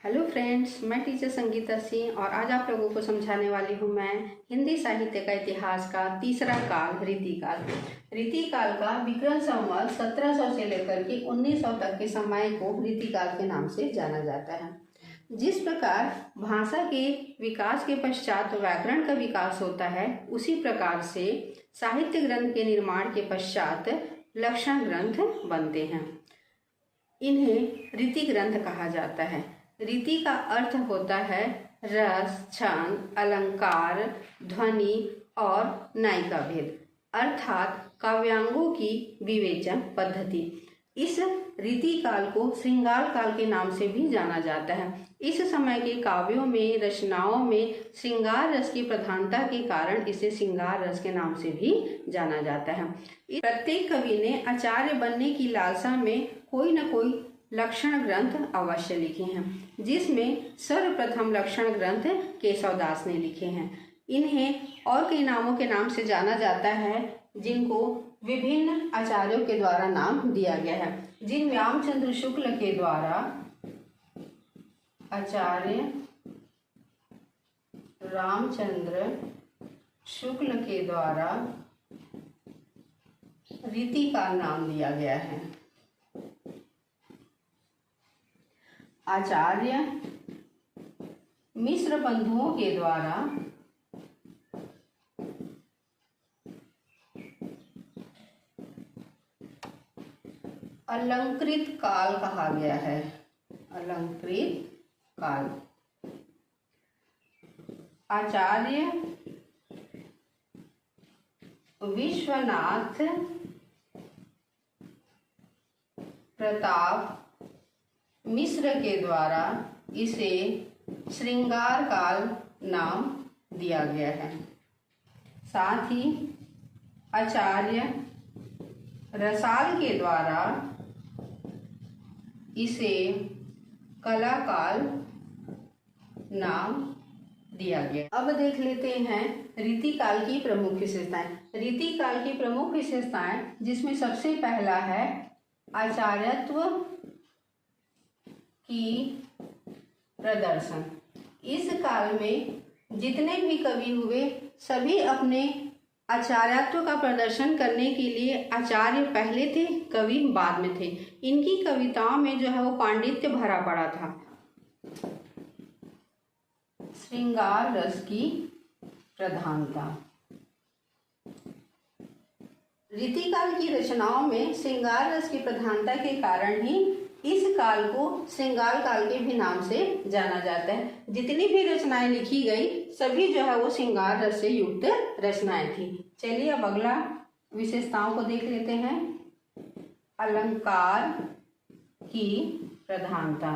Hello friends, मैं teacher Sangeeta Singh और आज आप लोगों को समझाने वाली हूँ मैं हिंदी साहित्य का इतिहास का तीसरा काल रीतिकाल। रीतिकाल का विक्रम संवत 1700 से लेकर के 1900 तक के समय को रीतिकाल के नाम से जाना जाता है। जिस प्रकार भाषा के विकास के पश्चात व्याकरण का विकास होता है, उसी प्रकार से साहित्य ग्रंथ के निर्माण के पश्चात लक्षण ग्रंथ बनते हैं। इन्हें रीति ग्रंथ कहा जाता है। रीति का अर्थ होता है रस, छंद, अलंकार, ध्वनि और नायिका भेद, अर्थात काव्यांगों की विवेचन पद्धति। इस रीति काल को श्रृंगार काल के नाम से भी जाना जाता है। इस समय के काव्यों में, रचनाओं में श्रृंगार रस की प्रधानता के कारण इसे श्रृंगार रस के नाम से भी जाना जाता है। प्रत्येक कवि ने आचार्य बनने की लालसा में कोई न कोई लक्षण ग्रंथ अवश्य लिखे हैं, जिसमें सर्वप्रथम लक्षण ग्रंथ केशवदास ने लिखे हैं। इन्हें और कई नामों के नाम से जाना जाता है, जिनको विभिन्न आचार्यों के द्वारा नाम दिया गया है। जिनमें रामचंद्र शुक्ल के द्वारा आचार्य रामचंद्र शुक्ल के द्वारा रीति का नाम दिया गया है। आचार्य मिश्र बंधुओं के द्वारा अलंकृत काल कहा गया है। अलंकृत काल। आचार्य विश्वनाथ प्रताप मिश्र के द्वारा इसे श्रृंगार काल नाम दिया गया है। साथ ही आचार्य रसाल के द्वारा इसे कला काल नाम दिया गया। अब देख लेते हैं रीति काल की प्रमुख विशेषताएं। रीति काल की प्रमुख विशेषताएं, जिसमें सबसे पहला है आचार्यत्व की प्रदर्शन। इस काल में जितने भी कवि हुए, सभी अपने आचार्यत्व का प्रदर्शन करने के लिए आचार्य पहले थे, कवि बाद में थे। इनकी कविताओं में जो है वो पांडित्य भरा पड़ा था। श्रृंगार रस की प्रधानता। रीतिकाल की रचनाओं में श्रृंगार रस की प्रधानता के कारण ही इस काल को श्रृंगार काल के भी नाम से जाना जाता है। जितनी भी रचनाएं लिखी गई, सभी जो है वो श्रृंगार रस से युक्त रचनाएं थी। चलिए अब अगला विशेषताओं को देख लेते हैं। अलंकार की प्रधानता।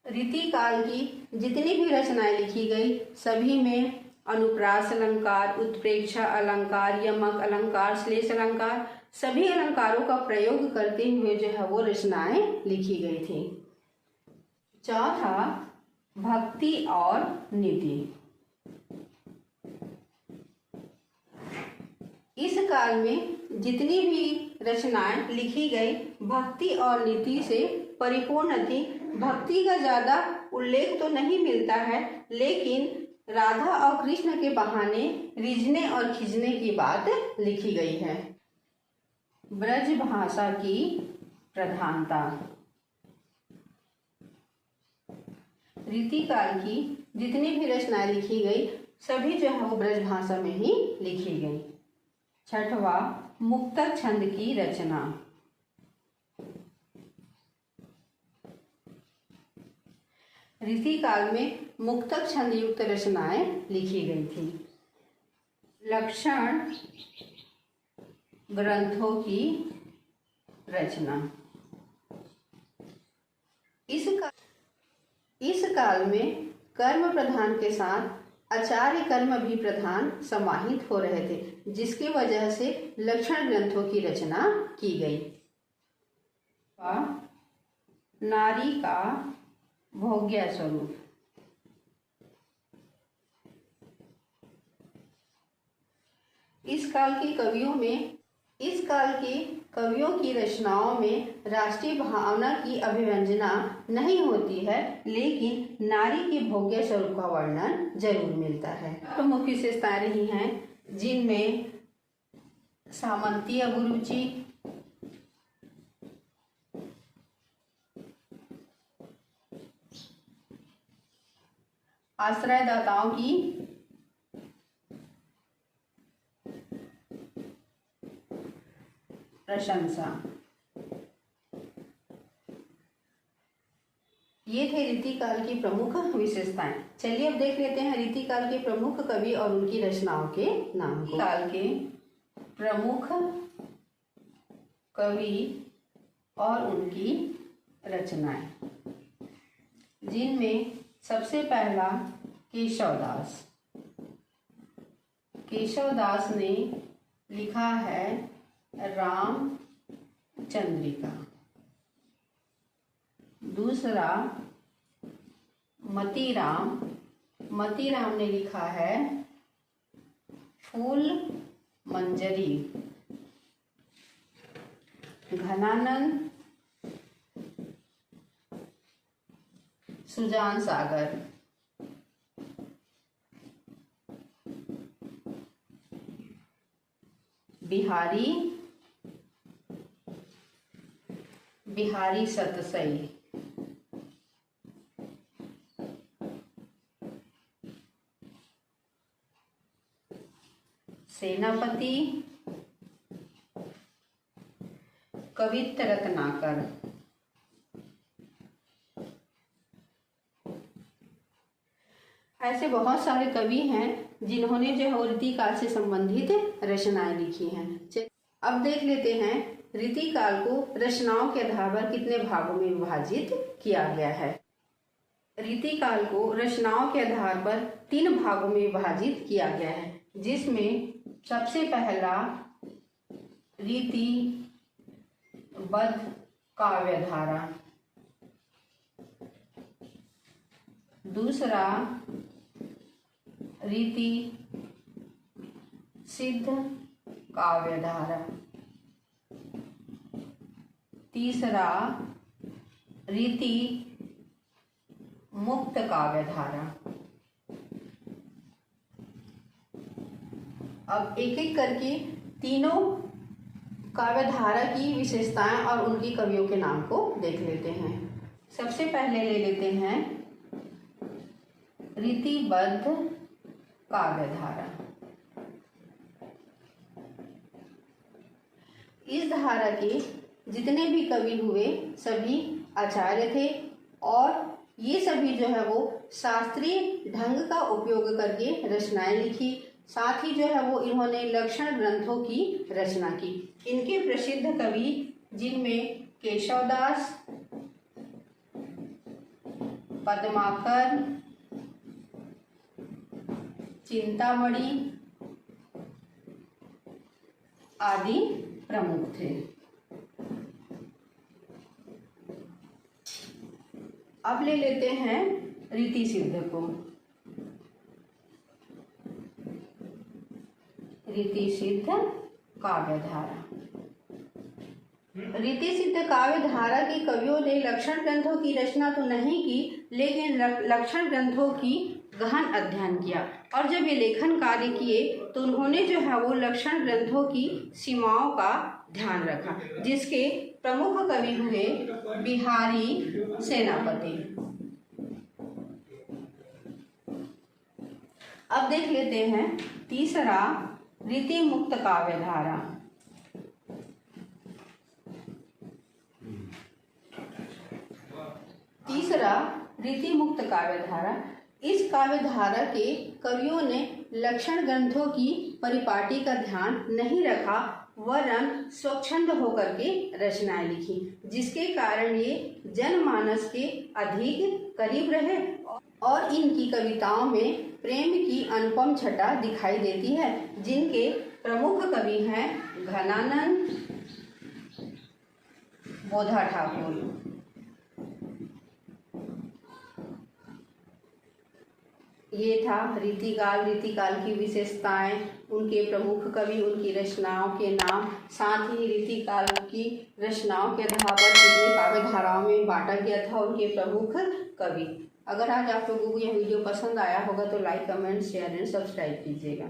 रीति काल की जितनी भी रचनाएं लिखी गई, सभी में अनुप्रास अलंकार, उत्प्रेक्षा अलंकार, यमक अलंकार, श्लेष अलंकार, सभी अलंकारों का प्रयोग करते हुए जो है वो रचनाएं लिखी गई थी। चौथा, भक्ति और नीति। इस काल में जितनी भी रचनाएं लिखी गई, भक्ति और नीति से परिपूर्ण थी। भक्ति का ज्यादा उल्लेख तो नहीं मिलता है, लेकिन राधा और कृष्ण के बहाने रिझने और खिंचने की बात लिखी गई है। ब्रज भाषा की प्रधानता। रीतिकाल की जितनी भी रचनाएं लिखी गई, सभी जो है वो ब्रज भाषा में ही लिखी गई। छठवा, मुक्तक छंद की रचना। रीतिकाल में मुक्तक छंद युक्त रचनाएं लिखी गई थी। लक्षण ग्रंथों की रचना। इस काल में कर्म प्रधान के साथ आचार्य कर्म भी प्रधान समाहित हो रहे थे, जिसकी वजह से लक्षण ग्रंथों की रचना की गई। नारी का भोग्य स्वरूप। इस काल के कवियों में इस काल के कवियों की रचनाओं में राष्ट्रीय भावना की अभिव्यंजना नहीं होती है, लेकिन नारी के भोग्य स्वरूप का वर्णन जरूर मिलता है। प्रमुख विशेषताएं रही हैं, जिनमें सामंती अभिरुचि, आश्रयदाताओं की प्रशंसा। ये थे रीतिकाल की प्रमुख विशेषताएं। चलिए अब देख लेते हैं रीतिकाल के प्रमुख कवि और उनकी रचनाओं के नाम को। काल के प्रमुख कवि और उनकी रचनाएं, जिनमें सबसे पहला केशवदास। केशवदास ने लिखा है राम चंद्रिका। दूसरा मतीराम। मतीराम ने लिखा है फूल मंजरी। घनानंद सुजान सागर। बिहारी सतसई। सेनापति कवित्त रत्नाकर। ऐसे बहुत सारे कवि हैं जिन्होंने जो है रीतिकाल से संबंधित रचनाएं लिखी हैं। अब देख लेते हैं रीतिकाल को रचनाओं के आधार पर कितने भागों में विभाजित किया गया है। रीतिकाल को रचनाओं के आधार पर 3 भागों में विभाजित किया गया है, जिसमें सबसे पहला रीतिबद्ध काव्यधारा, दूसरा रीति सिद्ध काव्यधारा, तीसरा रीति मुक्त काव्यधारा। अब एक एक करके तीनों काव्यधारा की विशेषताएं और उनकी कवियों के नाम को देख लेते हैं। सबसे पहले ले लेते हैं रीतिबद्ध काव्यधारा। इस धारा के जितने भी कवि हुए सभी आचार्य थे और ये सभी जो है वो शास्त्रीय ढंग का उपयोग करके रचनाएं लिखी। साथ ही जो है वो इन्होंने लक्षण ग्रंथों की रचना की। इनके प्रसिद्ध कवि जिनमें केशवदास, पद्माकर, चिंतामणि आदि प्रमुख थे। अब ले लेते हैं रीति सिद्ध को। रीति सिद्ध काव्यधारा। रीति सिद्ध काव्यधारा के कवियों ने लक्षण ग्रंथों की रचना तो नहीं की, लेकिन लक्षण ग्रंथों की गहन अध्ययन किया। और जब ये लेखन कार्य किए तो उन्होंने जो है वो लक्षण ग्रंथों की सीमाओं का ध्यान रखा, जिसके प्रमुख कवि हुए बिहारी सेनापति। अब देख लेते हैं तीसरा रीति मुक्त काव्यधारा। तीसरा रीति मुक्त काव्यधारा। इस काव्यधारा के कवियों ने लक्षण ग्रंथों की परिपाटी का ध्यान नहीं रखा, वरन स्वच्छंद होकर के रचनाएं लिखी, जिसके कारण ये जनमानस के अधिक करीब रहे और इनकी कविताओं में प्रेम की अनुपम छटा दिखाई देती है, जिनके प्रमुख कवि हैं घनानंद, बोधा ठाकुर। ये था रीतिकाल। रीतिकाल की विशेषताएं, उनके प्रमुख कवि, उनकी रचनाओं के नाम, साथ ही रीतिकाल की रचनाओं के आधार पर कितने काव्य धाराओं में बांटा गया था, उनके प्रमुख कवि। अगर आज आप लोगों को यह वीडियो पसंद आया होगा तो like, comment, share and subscribe कीजिएगा।